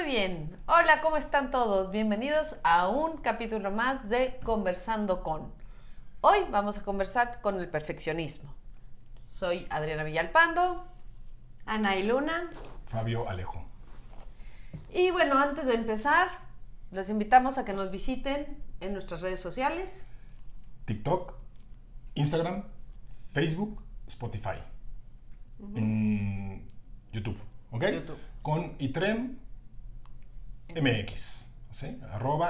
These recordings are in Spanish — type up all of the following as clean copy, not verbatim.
Muy bien. Hola, ¿cómo están todos? Bienvenidos a un capítulo más de Conversando con. Hoy vamos a conversar con el perfeccionismo. Soy Adriana Villalpando. Ana y Luna. Fabio Alejo. Y bueno, antes de empezar, los invitamos a que nos visiten en nuestras redes sociales. TikTok, Instagram, Facebook, Spotify. YouTube, ¿ok? YouTube. Con itrem MX, ¿sí?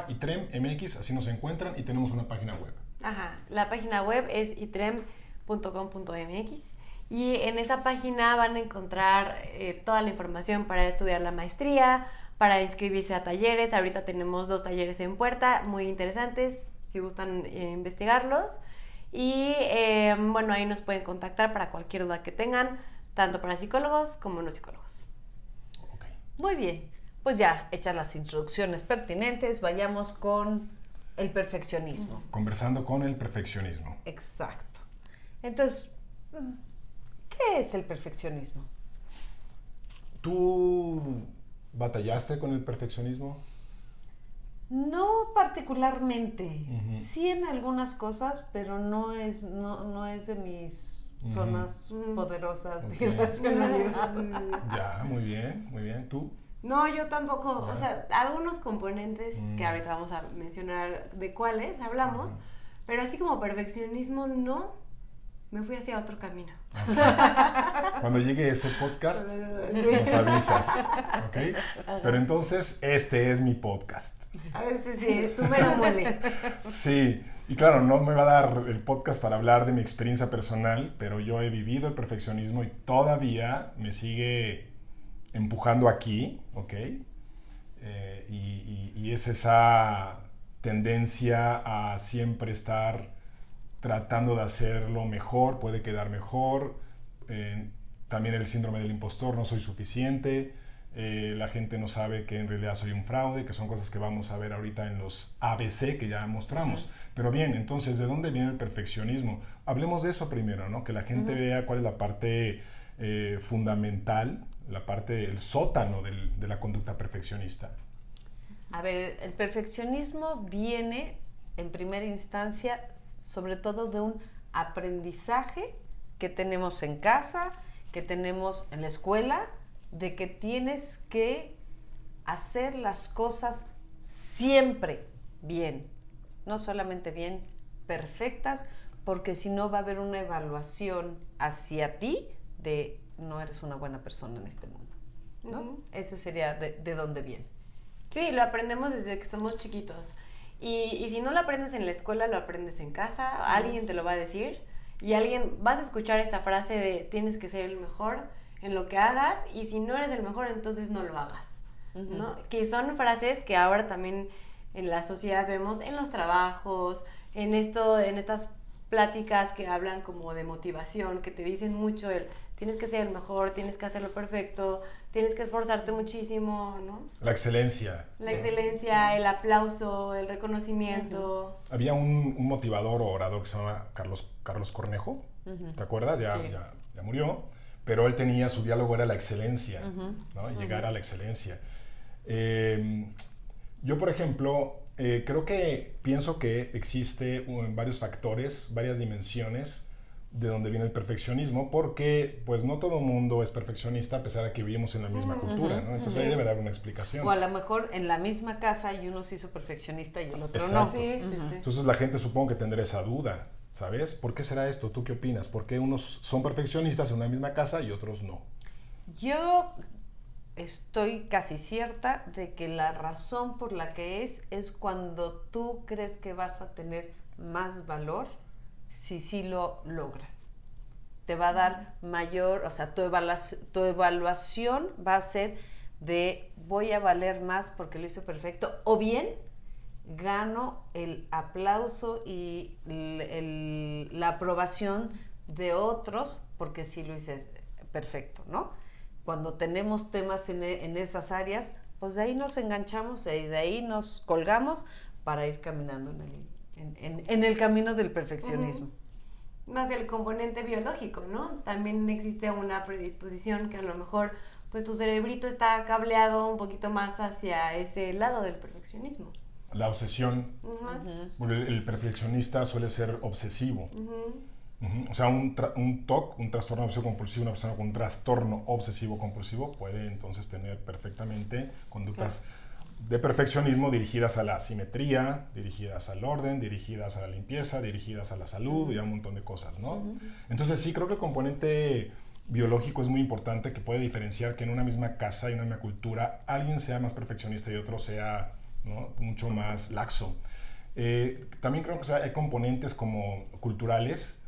@itrem MX, así nos encuentran y tenemos una página web. Ajá, la página web es itrem.com.mx y en esa página van a encontrar toda la información para estudiar la maestría, para inscribirse a talleres. Ahorita tenemos 2 talleres en puerta, muy interesantes, si gustan investigarlos. Y bueno, ahí nos pueden contactar para cualquier duda que tengan, tanto para psicólogos como no psicólogos. Okay. Muy bien, pues ya hechas las introducciones pertinentes, vayamos con el perfeccionismo. Conversando con el perfeccionismo. Exacto. Entonces, ¿qué es el perfeccionismo? ¿Tú batallaste con el perfeccionismo? No particularmente, sí en algunas cosas, pero no es de mis zonas poderosas de irracionalidad. Ya, muy bien. ¿Tú? No, yo tampoco, o sea, algunos componentes que ahorita vamos a mencionar de cuáles hablamos, pero así como perfeccionismo no, me fui hacia otro camino. Okay. Cuando llegue ese podcast, nos avisas, ¿ok? Pero entonces, este es mi podcast. Sí, tú me lo mole. Sí, y claro, no me va a dar el podcast para hablar de mi experiencia personal, pero yo he vivido el perfeccionismo y todavía me sigue empujando aquí, ¿ok? Y es esa tendencia a siempre estar tratando de hacerlo mejor, puede quedar mejor. También el síndrome del impostor, no soy suficiente. La gente no sabe que en realidad soy un fraude, que son cosas que vamos a ver ahorita en los ABC que ya mostramos. Pero bien, entonces, ¿de dónde viene el perfeccionismo? Hablemos de eso primero, ¿no? Que la gente vea cuál es la parte fundamental, la parte, el sótano de la conducta perfeccionista. A ver, el perfeccionismo viene en primera instancia sobre todo de un aprendizaje que tenemos en casa, que tenemos en la escuela, de que tienes que hacer las cosas siempre bien, no solamente bien, perfectas, porque si no va a haber una evaluación hacia ti de no eres una buena persona en este mundo, ¿no? Ese sería de dónde viene. Sí, lo aprendemos desde que somos chiquitos. Y si no lo aprendes en la escuela, lo aprendes en casa, alguien te lo va a decir y vas a escuchar esta frase de tienes que ser el mejor en lo que hagas y si no eres el mejor, entonces no lo hagas, ¿no? Que son frases que ahora también en la sociedad vemos en los trabajos, en estas pláticas que hablan como de motivación, que te dicen mucho tienes que ser el mejor, tienes que hacerlo perfecto, tienes que esforzarte muchísimo, ¿no? La excelencia. La excelencia, sí. El aplauso, el reconocimiento. Había un motivador o orador que se llama Carlos Cornejo, ¿te acuerdas? Ya murió, pero él tenía, su diálogo era la excelencia, ¿no? Llegar a la excelencia. Yo, por ejemplo, pienso que existe varios factores, varias dimensiones de donde viene el perfeccionismo, porque pues no todo el mundo es perfeccionista a pesar de que vivimos en la misma cultura, ¿no? Entonces ahí debe dar una explicación. O a lo mejor en la misma casa y uno se hizo perfeccionista y el otro Exacto. no. Sí. Entonces la gente supongo que tendrá esa duda, ¿sabes? ¿Por qué será esto? ¿Tú qué opinas? ¿Por qué unos son perfeccionistas en una misma casa y otros no? Yo estoy casi cierta de que la razón por la que es cuando tú crees que vas a tener más valor si sí lo logras. Te va a dar mayor, o sea, tu evaluación va a ser de voy a valer más porque lo hice perfecto, o bien gano el aplauso y la aprobación de otros porque sí lo hice perfecto, ¿no? Cuando tenemos temas en esas áreas, pues de ahí nos enganchamos y de ahí nos colgamos para ir caminando en el camino del perfeccionismo. Más el componente biológico, ¿no? También existe una predisposición que a lo mejor pues tu cerebrito está cableado un poquito más hacia ese lado del perfeccionismo. La obsesión, porque el perfeccionista suele ser obsesivo. O sea, un TOC, un trastorno obsesivo compulsivo, una persona con un trastorno obsesivo compulsivo puede entonces tener perfectamente conductas de perfeccionismo dirigidas a la simetría, dirigidas al orden, dirigidas a la limpieza, dirigidas a la salud y a un montón de cosas, ¿no? Entonces sí, creo que el componente biológico es muy importante, que puede diferenciar que en una misma casa y una misma cultura alguien sea más perfeccionista y otro sea, ¿no?, mucho más laxo. También creo que hay componentes como culturales,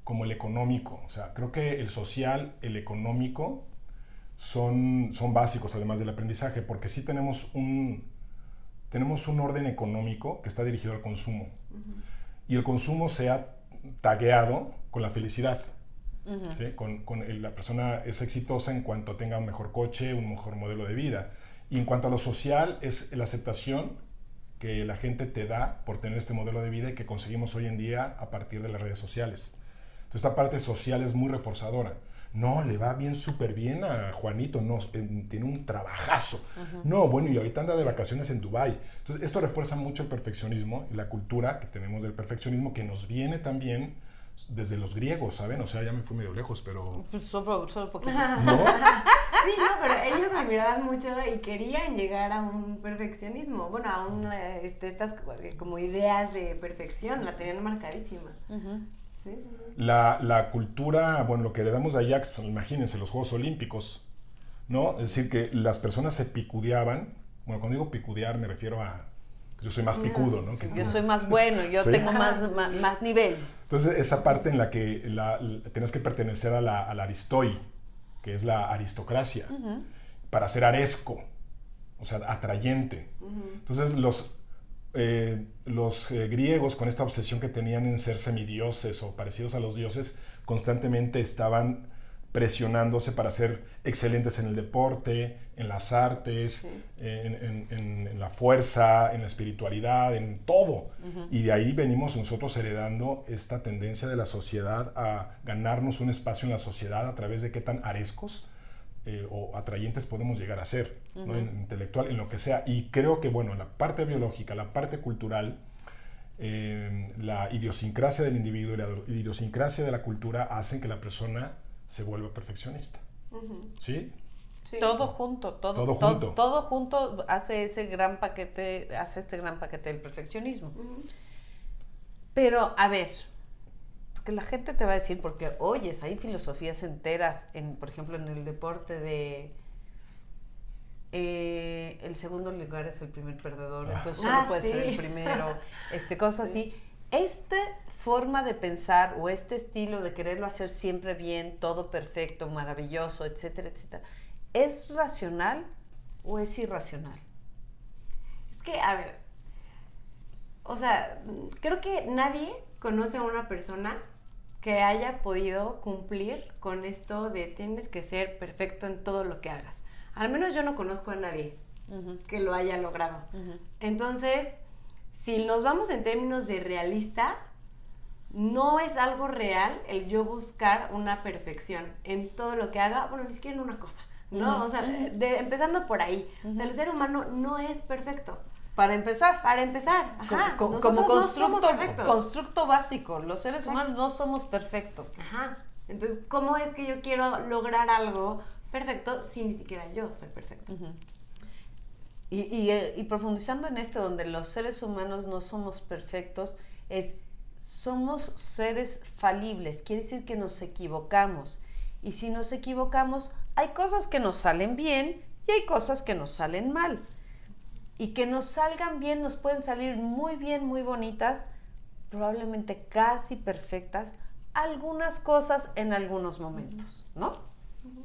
como el económico. O sea, creo que el social, el económico son básicos, además del aprendizaje, porque sí tenemos un orden económico que está dirigido al consumo. Y el consumo se ha tagueado con la felicidad. ¿Sí? La persona es exitosa en cuanto tenga un mejor coche, un mejor modelo de vida. Y en cuanto a lo social, es la aceptación que la gente te da por tener este modelo de vida y que conseguimos hoy en día a partir de las redes sociales. Entonces, esta parte social es muy reforzadora. No, le va bien, súper bien a Juanito, no, tiene un trabajazo. No, bueno, y ahorita anda de vacaciones en Dubái. Entonces, esto refuerza mucho el perfeccionismo y la cultura que tenemos del perfeccionismo, que nos viene también desde los griegos, ¿saben? O sea, ya me fui medio lejos, pero... Pues solo poquito. ¿No? Sí, no, pero ellos admiraban mucho y querían llegar a un perfeccionismo. Bueno, a estas como ideas de perfección, la tenían marcadísima. Sí. La cultura, bueno, lo que heredamos de Ajax, pues, imagínense, los Juegos Olímpicos, ¿no? Es decir, que las personas se picudeaban. Bueno, cuando digo picudear me refiero a... Yo soy más picudo, ¿no? Yo soy más bueno, yo tengo más nivel. Entonces, esa parte en la que tienes que pertenecer a la aristoi, que es la aristocracia, para ser aresco, o sea, atrayente. Entonces, los griegos, con esta obsesión que tenían en ser semidioses o parecidos a los dioses, constantemente estaban presionándose para ser excelentes en el deporte, en las artes, en la fuerza, en la espiritualidad, en todo. Y de ahí venimos nosotros heredando esta tendencia de la sociedad a ganarnos un espacio en la sociedad a través de qué tan arescos o atrayentes podemos llegar a ser, ¿no? En intelectual, en lo que sea. Y creo que, bueno, la parte biológica, la parte cultural, la idiosincrasia del individuo y la idiosincrasia de la cultura hacen que la persona se vuelve perfeccionista. ¿Sí? Sí. Todo junto hace este gran paquete del perfeccionismo. Pero, a ver, porque la gente te va a decir, porque oyes, hay filosofías enteras, por ejemplo, en el deporte de el segundo lugar es el primer perdedor, entonces solo puede ser el primero, cosas así. Esta forma de pensar o este estilo de quererlo hacer siempre bien, todo perfecto, maravilloso, etcétera, etcétera, ¿es racional o es irracional? Es que, a ver, o sea, creo que nadie conoce a una persona que haya podido cumplir con esto de tienes que ser perfecto en todo lo que hagas. Al menos yo no conozco a nadie que lo haya logrado. Entonces, si nos vamos en términos de realista, no es algo real el yo buscar una perfección en todo lo que haga, bueno, ni siquiera en una cosa, ¿no? O sea, empezando por ahí. O sea, el ser humano no es perfecto. Para empezar. Ajá. Como constructo básico. Los seres humanos no somos perfectos. Ajá. Entonces, ¿cómo es que yo quiero lograr algo perfecto si ni siquiera yo soy perfecto? Y profundizando en esto, donde los seres humanos no somos perfectos, somos seres falibles. Quiere decir que nos equivocamos. Y si nos equivocamos, hay cosas que nos salen bien y hay cosas que nos salen mal. Y que nos salgan bien, nos pueden salir muy bien, muy bonitas, probablemente casi perfectas, algunas cosas en algunos momentos, ¿no?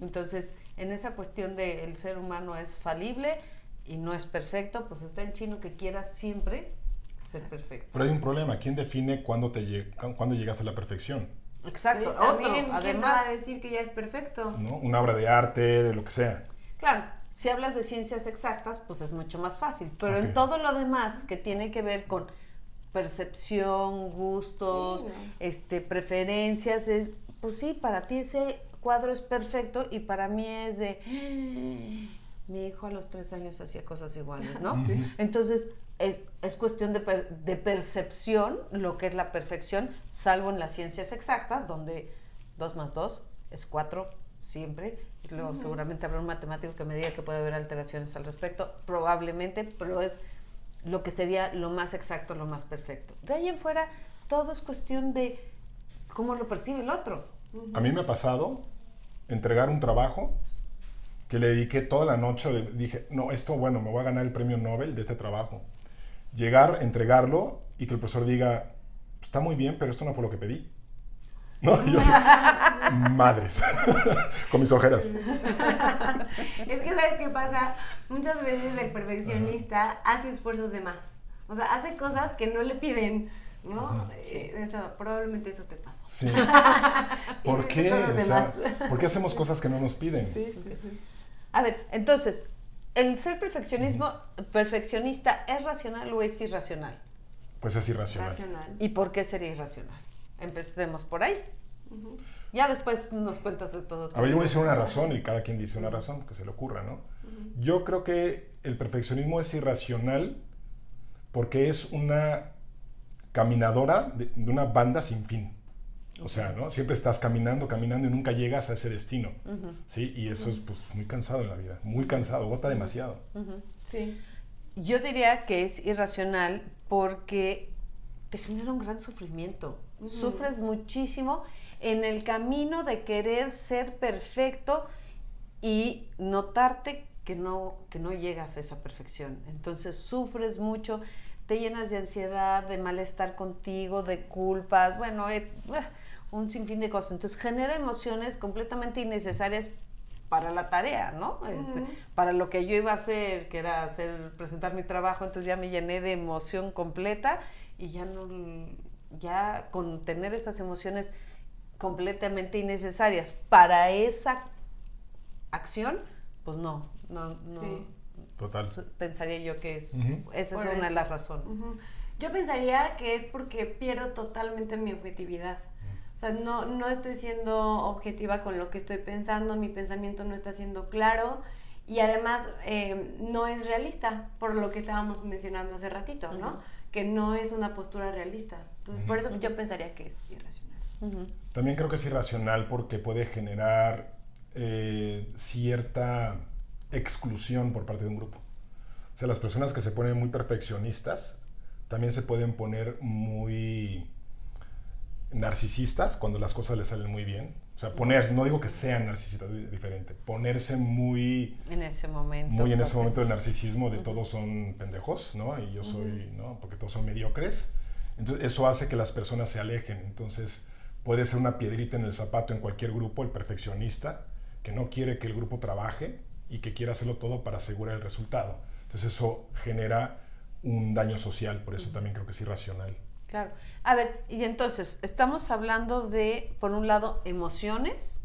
Entonces, en esa cuestión de el ser humano es falible y no es perfecto, pues está en chino que quiera siempre ser perfecto. Pero hay un problema, ¿quién define cuándo llegas a la perfección? Exacto, sí, también, además, ¿quién va a decir que ya es perfecto? ¿No? Una obra de arte, lo que sea. Claro. Si hablas de ciencias exactas, pues es mucho más fácil. Pero en todo lo demás que tiene que ver con percepción, gustos, preferencias, pues sí, para ti ese cuadro es perfecto y para mí es de... Mi hijo a los 3 años hacía cosas iguales, ¿no? Entonces, es cuestión de percepción lo que es la perfección, salvo en las ciencias exactas, donde 2 más 2 es 4 siempre. Y luego seguramente habrá un matemático que me diga que puede haber alteraciones al respecto, probablemente, pero es lo que sería lo más exacto, lo más perfecto. De ahí en fuera, todo es cuestión de cómo lo percibe el otro. A mí me ha pasado entregar un trabajo que le dediqué toda la noche, dije, no, esto, bueno, me voy a ganar el premio Nobel de este trabajo. Llegar, entregarlo y que el profesor diga, está muy bien, pero esto no fue lo que pedí. ¿No? Y yo así, madres, con mis ojeras. Es que, ¿sabes qué pasa? Muchas veces el perfeccionista hace esfuerzos de más. O sea, hace cosas que no le piden, ¿no? Probablemente eso te pasó. Sí. ¿Por qué? O sea, ¿por qué hacemos cosas que no nos piden? Sí. A ver, entonces, ¿el ser perfeccionista es racional o es irracional? Pues es irracional. ¿Y por qué sería irracional? Empecemos por ahí. Ya después nos cuentas de todo. A ver, yo voy a decir una razón y cada quien dice una razón que se le ocurra, ¿no? Yo creo que el perfeccionismo es irracional porque es una caminadora de una banda sin fin. O sea, ¿no? Siempre estás caminando y nunca llegas a ese destino. ¿Sí? Y eso es pues, muy cansado en la vida. Muy cansado, agota demasiado. Sí. Yo diría que es irracional porque te genera un gran sufrimiento. Sufres muchísimo en el camino de querer ser perfecto y notarte que no llegas a esa perfección. Entonces sufres mucho, te llenas de ansiedad, de malestar contigo, de culpas, bueno, un sinfín de cosas. Entonces genera emociones completamente innecesarias para la tarea, ¿no? Para lo que yo iba a hacer, que era presentar mi trabajo, entonces ya me llené de emoción completa y ya con tener esas emociones completamente innecesarias para esa acción, pues no. Sí. Total. Pensaría yo que esa es Por una de eso. las razones. Yo pensaría que es porque pierdo totalmente mi objetividad. O sea, no estoy siendo objetiva con lo que estoy pensando, mi pensamiento no está siendo claro y además no es realista, por lo que estábamos mencionando hace ratito, ¿no? Que no es una postura realista. Entonces, por eso yo pensaría que es irracional. También creo que es irracional porque puede generar cierta exclusión por parte de un grupo. O sea, las personas que se ponen muy perfeccionistas también se pueden poner muy narcisistas cuando las cosas les salen muy bien. O sea, no digo que sean narcisistas, es diferente. Ponerse muy en ese momento. Muy en ese momento del narcisismo de todos son pendejos, ¿no? Y yo soy, ¿no? Porque todos son mediocres. Entonces, eso hace que las personas se alejen. Entonces, puede ser una piedrita en el zapato en cualquier grupo, el perfeccionista, que no quiere que el grupo trabaje y que quiere hacerlo todo para asegurar el resultado. Entonces, eso genera un daño social, por eso también creo que es irracional. Claro. A ver, y entonces, estamos hablando de, por un lado, emociones,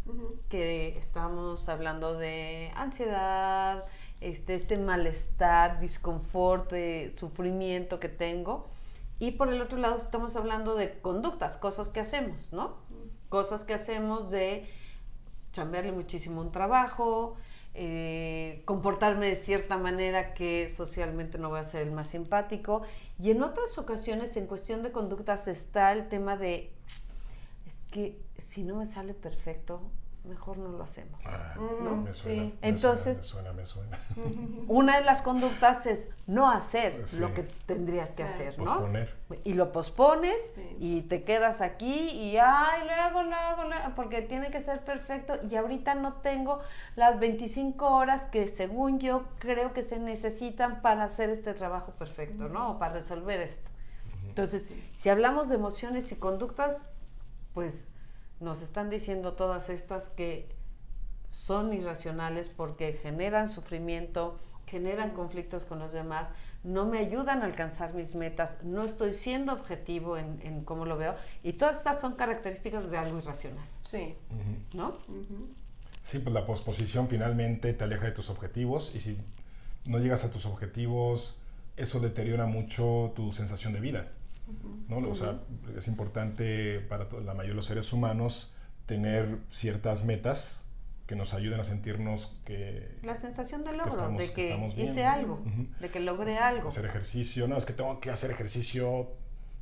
que estamos hablando de ansiedad, este malestar, disconfort, sufrimiento que tengo, y por el otro lado estamos hablando de conductas, cosas que hacemos, ¿no? Cosas que hacemos de chambearle muchísimo un trabajo, comportarme de cierta manera que socialmente no voy a ser el más simpático, y en otras ocasiones en cuestión de conductas está el tema de es que si no me sale perfecto mejor no lo hacemos, ¿no? Me suena, Sí. Entonces, me suena. una de las conductas es no hacer Sí. lo que tendrías que hacer, ¿no? Posponer. Y lo pospones Sí. y te quedas aquí y ay, lo hago, porque tiene que ser perfecto y ahorita no tengo las 25 horas que según yo creo que se necesitan para hacer este trabajo perfecto, ¿no? O para resolver esto. Entonces, si hablamos de emociones y conductas, pues nos están diciendo todas estas que son irracionales porque generan sufrimiento, generan conflictos con los demás, no me ayudan a alcanzar mis metas, no estoy siendo objetivo en cómo lo veo, y todas estas son características de algo irracional, Sí. ¿no? Sí, pues la posposición finalmente te aleja de tus objetivos y si no llegas a tus objetivos, eso deteriora mucho tu sensación de vida, ¿no? O sea, es importante para la mayoría de los seres humanos tener ciertas metas que nos ayuden a sentirnos que... La sensación de logro, estamos, de que estamos bien. hice algo, de que logré algo. Hacer ejercicio, no, es que tengo que hacer ejercicio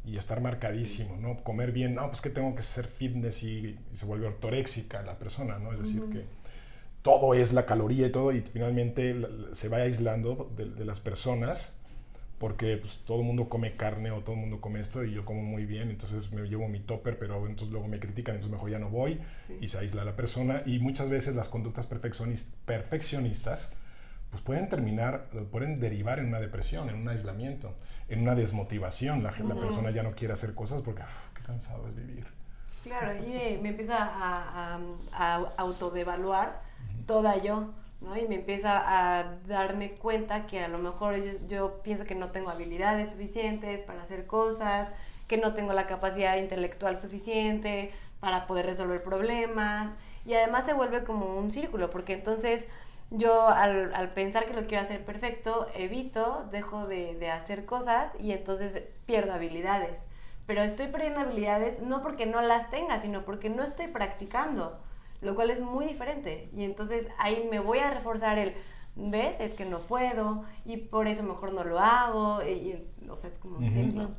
y estar marcadísimo, ¿no? Comer bien, no, pues que tengo que hacer fitness y se vuelve ortoréxica la persona, ¿no? Es decir, que todo es la caloría y todo, y finalmente se va aislando de las personas porque pues, todo el mundo come carne o todo el mundo come esto y yo como muy bien, entonces me llevo mi topper, pero entonces luego me critican, entonces mejor ya no voy, y se aísla la persona. Y muchas veces las conductas perfeccionistas pues pueden derivar en una depresión, en un aislamiento, en una desmotivación. La persona ya no quiere hacer cosas porque qué cansado es vivir. Claro, y me empiezo a autodevaluar toda yo, ¿no? Y me empieza a darme cuenta que a lo mejor yo pienso que no tengo habilidades suficientes para hacer cosas, que no tengo la capacidad intelectual suficiente para poder resolver problemas, y además se vuelve como un círculo, porque entonces yo al pensar que lo quiero hacer perfecto, dejo de hacer cosas y entonces pierdo habilidades. Pero estoy perdiendo habilidades no porque no las tenga, sino porque no estoy practicando, lo cual es muy diferente. Y entonces ahí me voy a reforzar ¿ves? Es que no puedo y por eso mejor no lo hago. O sea, es como un ciclo.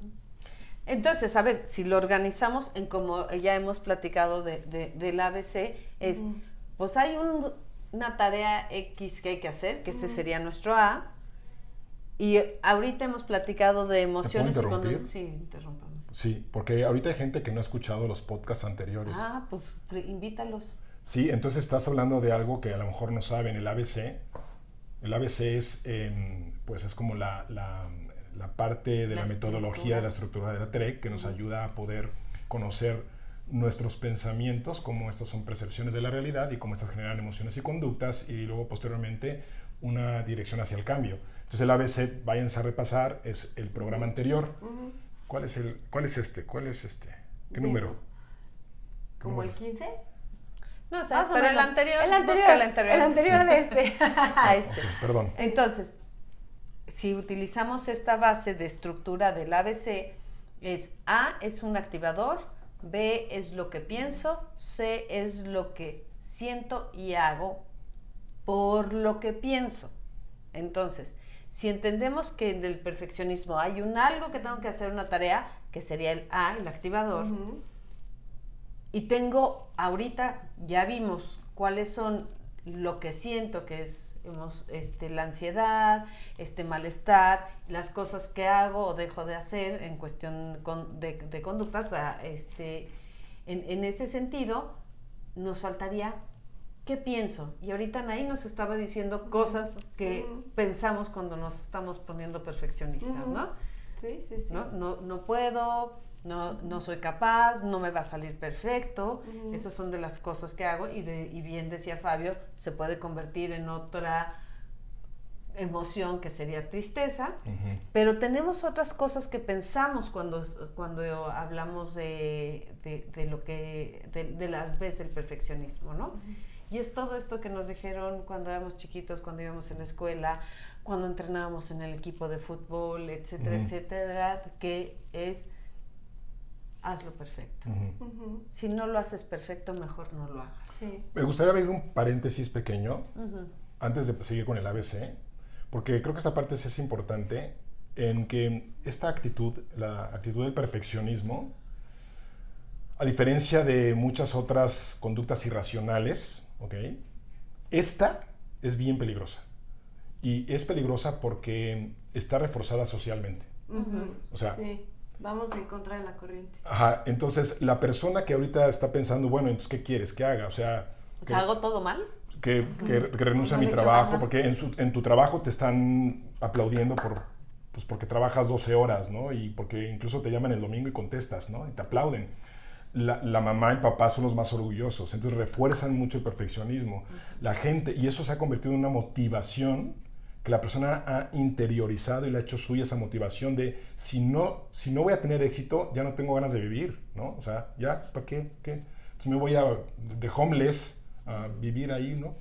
Entonces, a ver, si lo organizamos en como ya hemos platicado del ABC, es, pues hay una tarea X que hay que hacer, que ese sería nuestro A, y ahorita hemos platicado de emociones. ¿Te puedo interrumpir? Sí, interrúmpame. Sí, porque ahorita hay gente que no ha escuchado los podcasts anteriores. Ah, pues invítalos. Sí, entonces estás hablando de algo que a lo mejor no saben, el ABC. El ABC es, pues es como la parte de la metodología de la estructura de la TREC que nos ayuda a poder conocer nuestros pensamientos, cómo estos son percepciones de la realidad y cómo estas generan emociones y conductas, y luego posteriormente una dirección hacia el cambio. Entonces el ABC, váyanse a repasar, es el programa anterior. ¿Cuál es este? ¿Qué número? ¿Como el 15? No sé, pero el anterior. El anterior de este. Okay, perdón. Entonces, si utilizamos esta base de estructura del ABC, es A es un activador, B es lo que pienso, C es lo que siento y hago por lo que pienso. Entonces, si entendemos que en el perfeccionismo hay algo que tengo que hacer, una tarea, que sería el A, el activador, y tengo, ahorita ya vimos cuáles son lo que siento, que es la ansiedad, malestar, las cosas que hago o dejo de hacer en cuestión de conductas, en ese sentido, nos faltaría ¿qué pienso? Y ahorita Anaí nos estaba diciendo cosas que pensamos cuando nos estamos poniendo perfeccionistas, ¿no? Sí. No puedo, no soy capaz, no me va a salir perfecto. Esas son de las cosas que hago, y bien decía Fabio, se puede convertir en otra emoción que sería tristeza, pero tenemos otras cosas que pensamos cuando hablamos de las veces el perfeccionismo, ¿no? Y es todo esto que nos dijeron cuando éramos chiquitos, cuando íbamos en la escuela, cuando entrenábamos en el equipo de fútbol, etcétera, etcétera, que es hazlo perfecto. Si no lo haces perfecto, mejor no lo hagas. Sí. Me gustaría abrir un paréntesis pequeño antes de seguir con el ABC, porque creo que esta parte sí es importante, en que esta actitud, la actitud del perfeccionismo, a diferencia de muchas otras conductas irracionales, ¿okay? Esta es bien peligrosa. Y es peligrosa porque está reforzada socialmente. O sea, sí, vamos en contra de la corriente. Ajá, entonces la persona que ahorita está pensando, bueno, entonces, ¿qué quieres que haga? O sea, ¿hago todo mal? Que renuncie a mi trabajo, porque en tu trabajo te están aplaudiendo porque trabajas 12 horas, ¿no? Y porque incluso te llaman el domingo y contestas, ¿no? Y te aplauden. La mamá y el papá son los más orgullosos, entonces refuerzan mucho el perfeccionismo. La gente, y eso se ha convertido en una motivación que la persona ha interiorizado y le ha hecho suya esa motivación de si no voy a tener éxito, ya no tengo ganas de vivir, ¿no? O sea, ¿ya? ¿Para qué? Entonces me voy de homeless a vivir ahí, ¿no?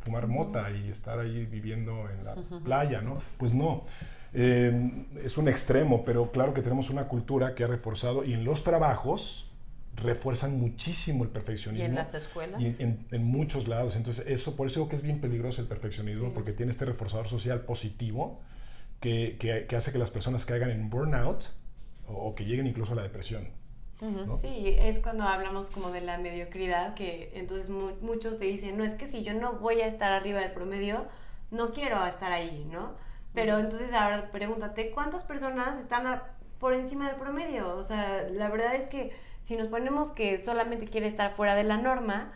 Fumar mota y estar ahí viviendo en la playa, ¿no? Pues no. Es un extremo, pero claro que tenemos una cultura que ha reforzado, y en los trabajos refuerzan muchísimo el ¿Y perfeccionismo. en las escuelas? Y en muchos lados. Entonces, por eso digo que es bien peligroso el perfeccionismo, porque tiene este reforzador social positivo que hace que las personas caigan en burnout o que lleguen incluso a la depresión. ¿no? Sí, es cuando hablamos como de la mediocridad, que entonces muchos te dicen, no, es que si yo no voy a estar arriba del promedio, no quiero estar ahí, ¿no? Pero entonces ahora pregúntate, ¿cuántas personas están por encima del promedio? O sea, la verdad es que si nos ponemos que solamente quiere estar fuera de la norma,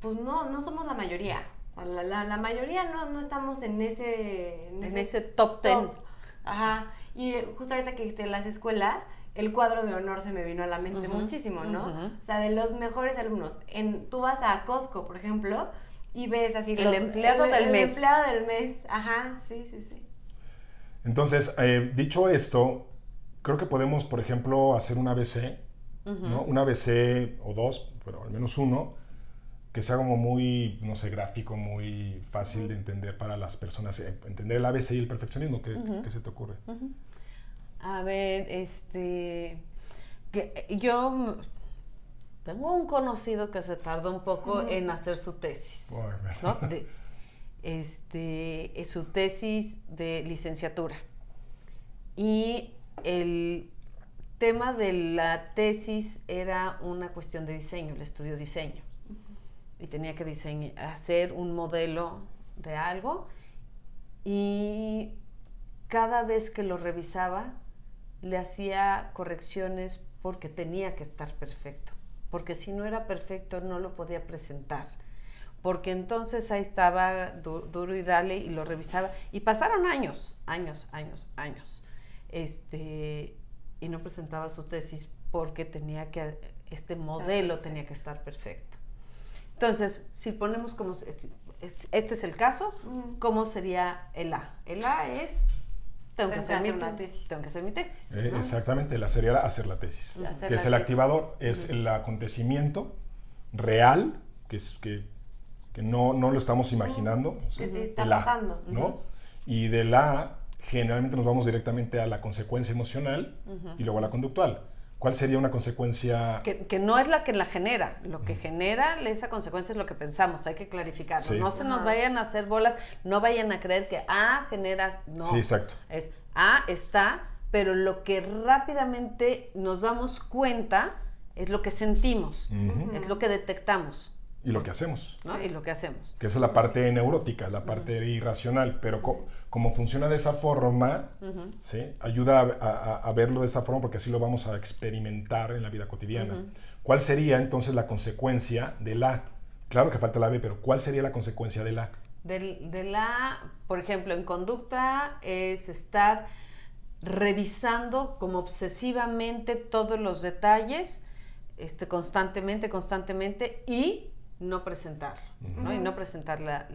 pues no somos la mayoría. La mayoría no estamos en ese top 10. Ajá. Y justo ahorita que dijiste las escuelas, el cuadro de honor se me vino a la mente muchísimo, ¿no? O sea, de los mejores alumnos. Tú vas a Costco, por ejemplo, y ves así el empleado del mes. El empleado del mes, ajá, sí. Entonces, dicho esto, creo que podemos, por ejemplo, hacer un ABC, ¿no? Un ABC o dos, pero al menos uno, que sea como muy, no sé, gráfico, muy fácil de entender para las personas, entender el ABC y el perfeccionismo. ¿Qué se te ocurre? A ver, que yo tengo un conocido que se tardó un poco en hacer su tesis, ¿no? Su tesis de licenciatura. Y el tema de la tesis era una cuestión de diseño, él estudió diseño. Y tenía que hacer un modelo de algo, y cada vez que lo revisaba le hacía correcciones porque tenía que estar perfecto, porque si no era perfecto no lo podía presentar, porque entonces ahí estaba duro y dale, y lo revisaba, y pasaron años, y no presentaba su tesis porque este modelo tenía que estar perfecto. Entonces, si ponemos como este es el caso, ¿cómo sería el A? El A es tengo que hacer mi tesis. ¿No? Exactamente, la sería hacer la tesis, que es el activador, es el acontecimiento real, que no lo estamos imaginando. Que sí está el A, pasando. ¿no? Y del A generalmente nos vamos directamente a la consecuencia emocional y luego a la conductual. ¿Cuál sería una consecuencia? Que no es la que la genera. Lo que genera esa consecuencia es lo que pensamos. Hay que clarificarlo. Sí. No se nos vayan a hacer bolas. No vayan a creer que A genera... No. Sí, exacto. Es A está, pero lo que rápidamente nos damos cuenta es lo que sentimos. Es lo que detectamos. Y lo que hacemos. ¿No? Sí. Y lo que hacemos. Que esa es la parte neurótica, la parte irracional, pero como funciona de esa forma, ¿sí? Ayuda a verlo de esa forma, porque así lo vamos a experimentar en la vida cotidiana. ¿Cuál sería entonces la consecuencia del A? Claro que falta la B, pero ¿cuál sería la consecuencia del A? Del A, por ejemplo, en conducta es estar revisando como obsesivamente todos los detalles, constantemente, y no presentarlo, ¿no? Y no presentar la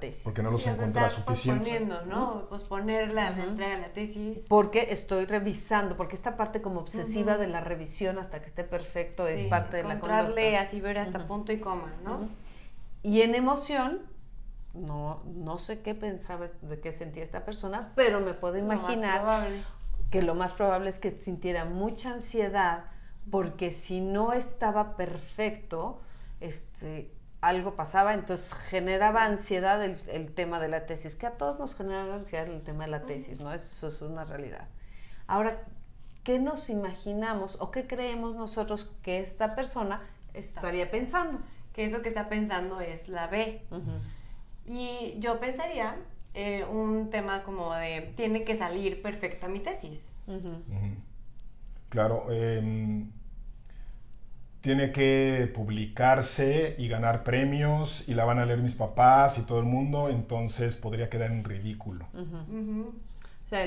tesis. Porque no los encuentra suficientes. Posponiendo, ¿no? Posponer la entrega de la tesis. Porque estoy revisando, porque esta parte como obsesiva de la revisión hasta que esté perfecto es parte de la conducta. Encontrarle así, ver hasta punto y coma, ¿no? Y en emoción, no sé qué pensaba, de qué sentía esta persona, pero me puedo imaginar que lo más probable es que sintiera mucha ansiedad, porque si no estaba perfecto, algo pasaba, entonces generaba ansiedad el tema de la tesis, que a todos nos genera ansiedad el tema de la tesis, ¿no? Eso es una realidad. Ahora, ¿qué nos imaginamos o qué creemos nosotros que esta persona estaría pensando? Que eso que está pensando es la B. Y yo pensaría un tema como de, tiene que salir perfecta mi tesis. Claro, tiene que publicarse y ganar premios y la van a leer mis papás y todo el mundo, entonces podría quedar en ridículo. O sea,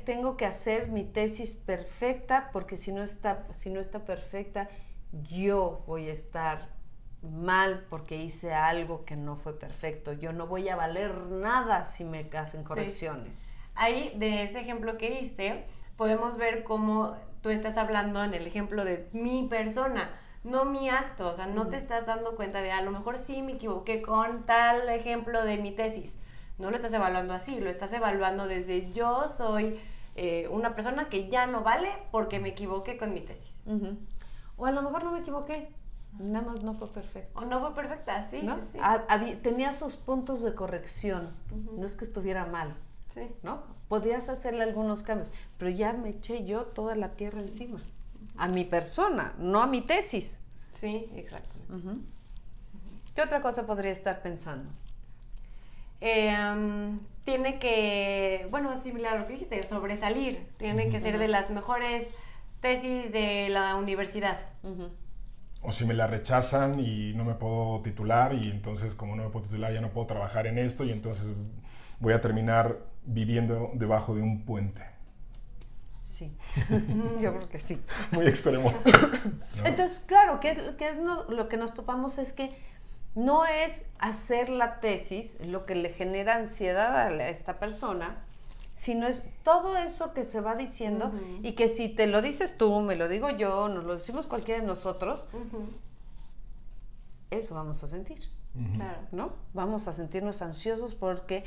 tengo que hacer mi tesis perfecta, porque si no está perfecta, yo voy a estar mal porque hice algo que no fue perfecto. Yo no voy a valer nada si me hacen correcciones. Sí. Ahí, de ese ejemplo que diste, podemos ver cómo tú estás hablando en el ejemplo de mi persona, no mi acto. O sea, no te estás dando cuenta de, a lo mejor sí me equivoqué con tal ejemplo de mi tesis. No lo estás evaluando así, lo estás evaluando desde yo soy una persona que ya no vale porque me equivoqué con mi tesis. Uh-huh. O a lo mejor no me equivoqué, nada más no fue perfecto. O no fue perfecta, sí, ¿No? sí. Tenía sus puntos de corrección, no es que estuviera mal, Sí. ¿no? Podías hacerle algunos cambios, pero ya me eché yo toda la tierra encima, a mi persona, no a mi tesis. Sí, exacto. Uh-huh. ¿Qué otra cosa podría estar pensando? Tiene que, bueno, similar a lo que dijiste, sobresalir. Tiene que ser de las mejores tesis de la universidad. Uh-huh. O si me la rechazan y no me puedo titular, y entonces como no me puedo titular ya no puedo trabajar en esto, y entonces voy a terminar viviendo debajo de un puente. Sí, yo creo que sí. Muy extremo. ¿No? Entonces, claro, lo que nos topamos es que no es hacer la tesis lo que le genera ansiedad a esta persona, sino es todo eso que se va diciendo y que si te lo dices tú, me lo digo yo, nos lo decimos cualquiera de nosotros, eso vamos a sentir, Claro. ¿no? Vamos a sentirnos ansiosos porque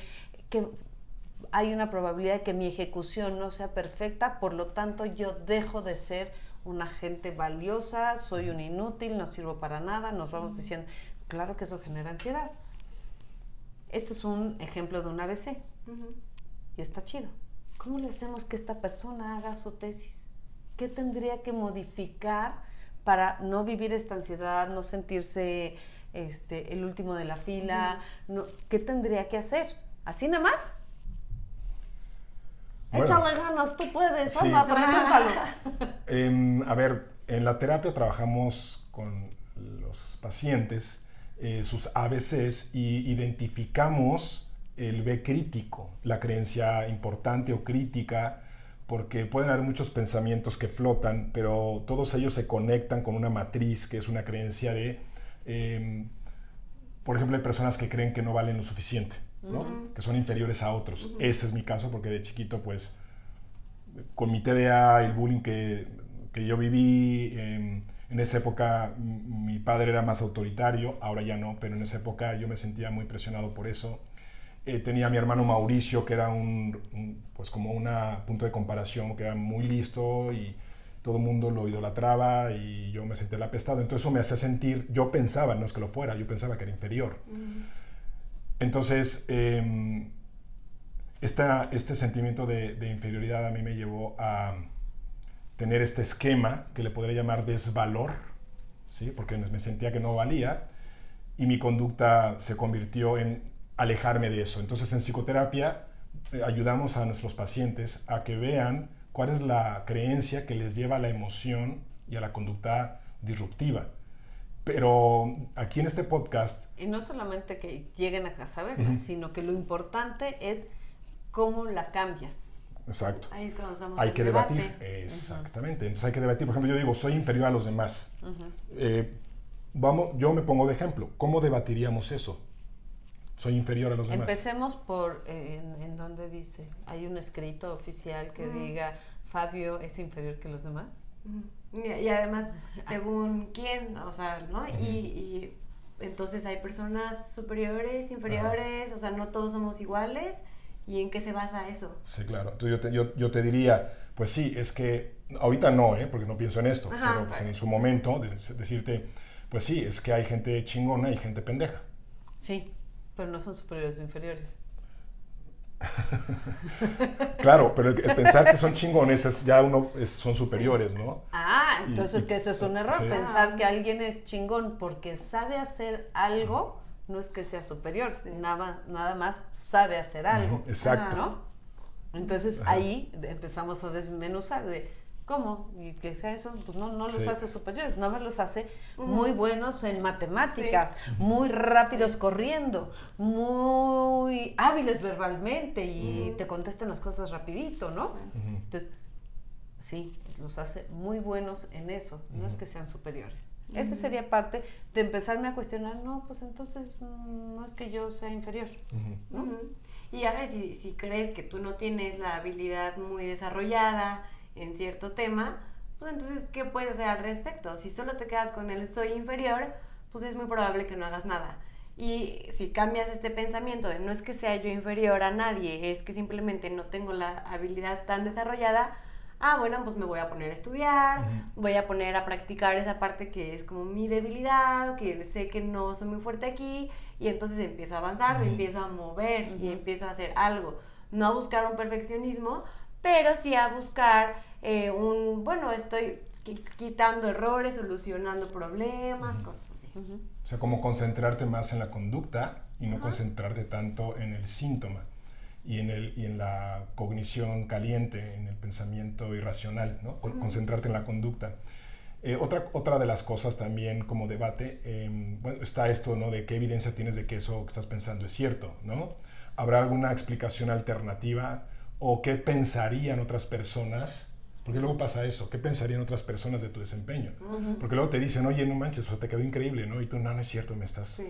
hay una probabilidad de que mi ejecución no sea perfecta, por lo tanto yo dejo de ser una gente valiosa, soy un inútil, no sirvo para nada, nos vamos diciendo, claro que eso genera ansiedad. Este es un ejemplo de un ABC. Y está chido. ¿Cómo le hacemos que esta persona haga su tesis? ¿Qué tendría que modificar para no vivir esta ansiedad, no sentirse el último de la fila? No, ¿qué tendría que hacer? ¿Así nada más? Bueno, échale ganas, tú puedes, sí. anda, preséntalo. A ver, en la terapia trabajamos con los pacientes sus ABCs y identificamos el B crítico, la creencia importante o crítica, porque pueden haber muchos pensamientos que flotan, pero todos ellos se conectan con una matriz que es una creencia de, por ejemplo, hay personas que creen que no valen lo suficiente, ¿no? Que son inferiores a otros. Ese es mi caso, porque de chiquito, pues, con mi TDA, el bullying que yo viví, en esa época mi padre era más autoritario, ahora ya no, pero en esa época yo me sentía muy presionado por eso. Tenía a mi hermano Mauricio, que era pues como un punto de comparación, que era muy listo y todo el mundo lo idolatraba y yo me sentía el apestado. Entonces eso me hacía sentir, yo pensaba, no es que lo fuera, yo pensaba que era inferior. Entonces, este sentimiento de inferioridad a mí me llevó a tener este esquema que le podría llamar desvalor, ¿sí? Porque me sentía que no valía y mi conducta se convirtió en alejarme de eso. Entonces en psicoterapia ayudamos a nuestros pacientes a que vean cuál es la creencia que les lleva a la emoción y a la conducta disruptiva. Pero aquí en este podcast... Y no solamente que lleguen a saberla, sino que lo importante es cómo la cambias. Exacto. Ahí es cuando usamos hay el que debate. debatir. Exactamente. Entonces hay que debatir. Por ejemplo, yo digo, soy inferior a los demás. Yo me pongo de ejemplo. ¿Cómo debatiríamos eso? Soy inferior a los demás. Empecemos por en donde dice, hay un escrito oficial que diga Fabio es inferior que los demás. Y además, según quién, o sea, ¿no? Y entonces hay personas superiores, inferiores, o sea, no todos somos iguales. ¿Y en qué se basa eso? Sí, claro. Entonces yo te diría, pues sí, es que ahorita no, porque no pienso en esto, pero pues en su momento decirte, pues sí, es que hay gente chingona y gente pendeja. Sí, pero no son superiores o inferiores. Claro, pero el pensar que son chingones son superiores, ¿no? Ah, entonces que ese es un error, sí. pensar que alguien es chingón porque sabe hacer algo, no es que sea superior, nada más sabe hacer algo. Exacto. ¿No? Entonces ahí empezamos a desmenuzar de ¿cómo? Y que sea eso, pues no los hace superiores, nada más los hace muy buenos en matemáticas, muy rápidos corriendo, muy hábiles verbalmente y te contestan las cosas rapidito, ¿no? Entonces, sí, los hace muy buenos en eso, no es que sean superiores. Esa sería parte de empezarme a cuestionar, no, pues entonces no es que yo sea inferior, ¿no? Y a ver, si crees que tú no tienes la habilidad muy desarrollada en cierto tema, pues entonces, ¿qué puedes hacer al respecto? Si solo te quedas con el soy inferior, pues es muy probable que no hagas nada. Y si cambias este pensamiento de no es que sea yo inferior a nadie, es que simplemente no tengo la habilidad tan desarrollada, bueno, pues me voy a poner a estudiar, voy a poner a practicar esa parte que es como mi debilidad, que sé que no soy muy fuerte aquí, y entonces empiezo a avanzar, me empiezo a mover y empiezo a hacer algo. No a buscar un perfeccionismo, pero sí a buscar estoy quitando errores, solucionando problemas, cosas así. O sea, como concentrarte más en la conducta y no concentrarte tanto en el síntoma y en la cognición caliente, en el pensamiento irracional, ¿no? Concentrarte en la conducta. Otra de las cosas también como debate, está esto, ¿no? De qué evidencia tienes de que eso que estás pensando es cierto, ¿no? ¿Habrá alguna explicación alternativa o qué pensarían otras personas? Porque luego pasa eso, ¿qué pensarían otras personas de tu desempeño? Porque luego te dicen, oye, no manches, o te quedó increíble, ¿no? Y tú, no es cierto, me estás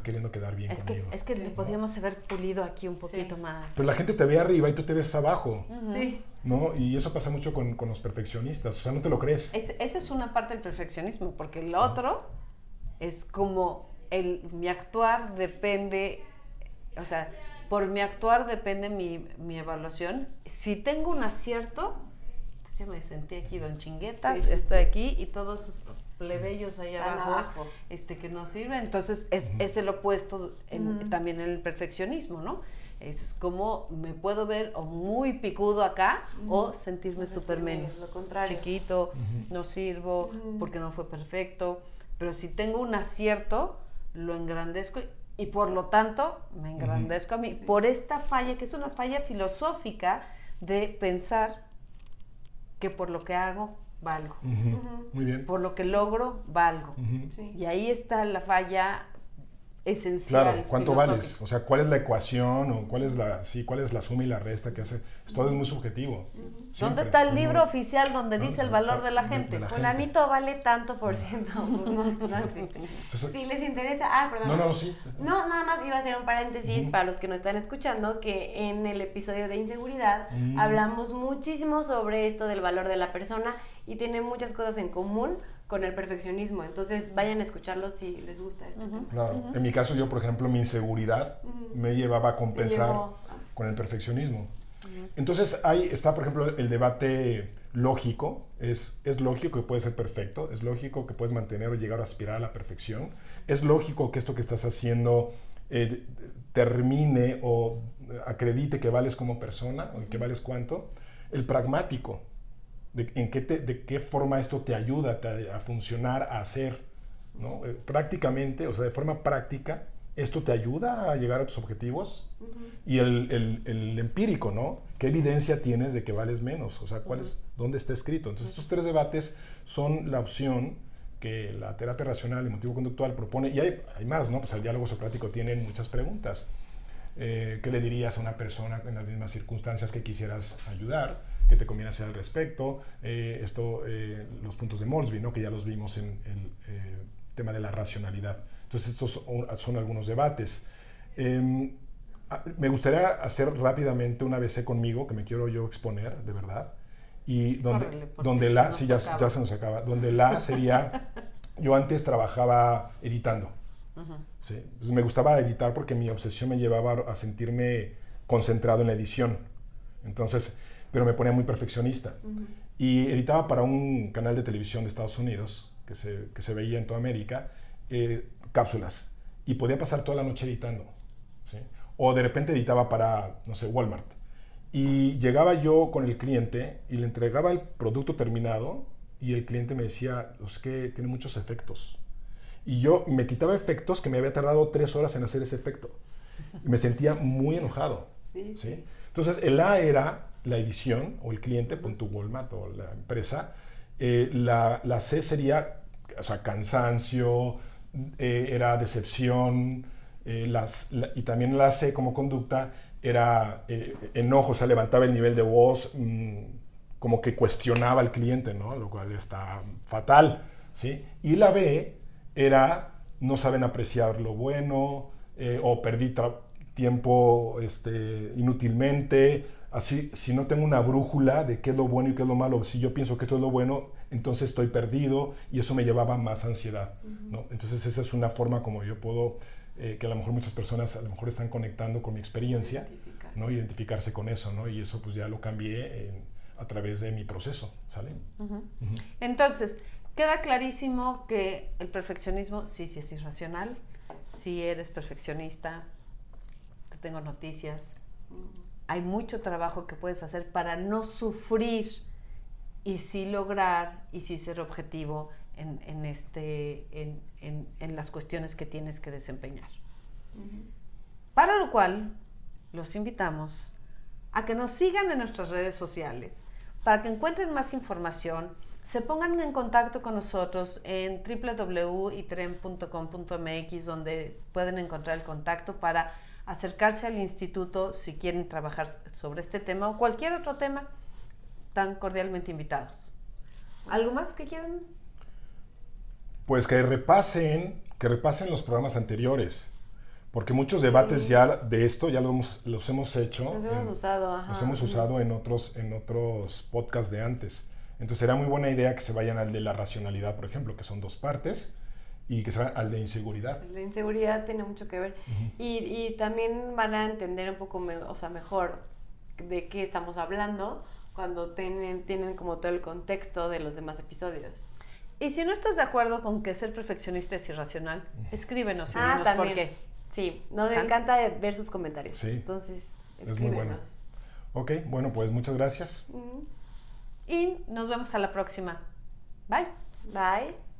queriendo quedar bien conmigo. Es que le podríamos haber pulido aquí un poquito más. Pero la gente te ve arriba y tú te ves abajo. Sí. ¿No? Y eso pasa mucho con los perfeccionistas, o sea, no te lo crees. Esa es una parte del perfeccionismo, porque el otro es como mi actuar depende, o sea, por mi actuar depende mi evaluación. Si tengo un acierto, entonces ya me sentí aquí don Chinguetas, estoy aquí y todos esos plebeyos ahí abajo. Que no sirven. Entonces es el opuesto también en el perfeccionismo, ¿no? Es como me puedo ver o muy picudo acá o sentirme súper menos, lo contrario. chiquito, no sirvo porque no fue perfecto. Pero si tengo un acierto, lo engrandezco y por lo tanto me engrandezco a mí por esta falla, que es una falla filosófica de pensar que por lo que hago valgo. Muy bien. Por lo que logro valgo. Y ahí está la falla esencial. Claro, ¿cuánto vales? O sea, ¿cuál es la ecuación o cuál es la suma y la resta que hace? Todo es muy subjetivo. ¿Dónde está el libro oficial donde dice el valor de la gente? Fulanito vale tanto por ciento. Pues no existe. Entonces, si les interesa... perdón. Sí. No, nada más iba a hacer un paréntesis para los que nos están escuchando, que en el episodio de inseguridad hablamos muchísimo sobre esto del valor de la persona y tiene muchas cosas en común con el perfeccionismo. Entonces vayan a escucharlo si les gusta este tema. Claro. En mi caso, yo, por ejemplo, mi inseguridad me llevaba a compensar con el perfeccionismo. Entonces ahí está, por ejemplo, el debate lógico. Es lógico que puedes ser perfecto, es lógico que puedes mantener o llegar a aspirar a la perfección, es lógico que esto que estás haciendo termine o acredite que vales como persona o que vales cuánto. El pragmático, de qué forma esto te ayuda a funcionar, a hacer, ¿no? Prácticamente, o sea, de forma práctica, esto te ayuda a llegar a tus objetivos. Y el empírico, ¿no? ¿Qué evidencia tienes de que vales menos? O sea, ¿dónde está escrito? Entonces, estos tres debates son la opción que la terapia racional y emotivo-conductual propone. Y hay más, ¿no? Pues el diálogo socrático tiene muchas preguntas. ¿Qué le dirías a una persona en las mismas circunstancias que quisieras ayudar? ¿Qué te conviene hacer al respecto? Los puntos de Moresby, ¿no? Que ya los vimos en el tema de la racionalidad. Entonces, estos son algunos debates. Me gustaría hacer rápidamente una ABC conmigo, que me quiero yo exponer, de verdad. Y donde la, sí, ya se nos acaba. Donde la sería, yo antes trabajaba editando. Sí. Pues me gustaba editar porque mi obsesión me llevaba a sentirme concentrado en la edición. Entonces, pero me ponía muy perfeccionista. Y editaba para un canal de televisión de Estados Unidos, que se veía en toda América, cápsulas. Y podía pasar toda la noche editando. ¿Sí? O de repente editaba para, no sé, Walmart. Y llegaba yo con el cliente y le entregaba el producto terminado y el cliente me decía, es que tiene muchos efectos. Y yo me quitaba efectos que me había tardado 3 horas en hacer ese efecto. Y me sentía muy enojado. ¿Sí? Entonces, el A era la edición, o el cliente, pon tu Walmart o la empresa. La C sería, o sea, cansancio, era decepción, y también la C como conducta era enojo, o sea, levantaba el nivel de voz, como que cuestionaba al cliente, ¿no? Lo cual está fatal, ¿sí? Y la B era, no saben apreciar lo bueno, o perdí tiempo inútilmente. Así, si no tengo una brújula de qué es lo bueno y qué es lo malo, si yo pienso que esto es lo bueno, entonces estoy perdido y eso me llevaba más ansiedad, ¿no? Entonces esa es una forma como yo puedo, que a lo mejor muchas personas a lo mejor están conectando con mi experiencia, ¿no? Identificarse con eso, ¿no? Y eso pues ya lo cambié a través de mi proceso, ¿sale? Entonces, queda clarísimo que el perfeccionismo sí es irracional. Si eres perfeccionista, te tengo noticias. Hay mucho trabajo que puedes hacer para no sufrir y sí lograr y sí ser objetivo en las cuestiones que tienes que desempeñar. Para lo cual, los invitamos a que nos sigan en nuestras redes sociales, para que encuentren más información, se pongan en contacto con nosotros en www.itrem.com.mx, donde pueden encontrar el contacto para acercarse al instituto si quieren trabajar sobre este tema o cualquier otro tema. Tan cordialmente invitados. ¿Algo más que quieran? Pues que repasen los programas anteriores, porque muchos debates ya de esto ya los hemos hecho. Los hemos usado, ajá. Los hemos usado en otros podcasts de antes. Entonces sería muy buena idea que se vayan al de la racionalidad, por ejemplo, que son 2 partes, y que se vayan al de inseguridad. La inseguridad tiene mucho que ver. Y también van a entender un poco mejor de qué estamos hablando cuando tienen como todo el contexto de los demás episodios. Y si no estás de acuerdo con que ser perfeccionista es irracional, escríbenos y dinos también. por qué. Sí, nos encanta ver sus comentarios. Sí. Entonces, escríbenos. Es muy bueno. Ok, bueno, pues muchas gracias. Y nos vemos a la próxima. Bye. Bye.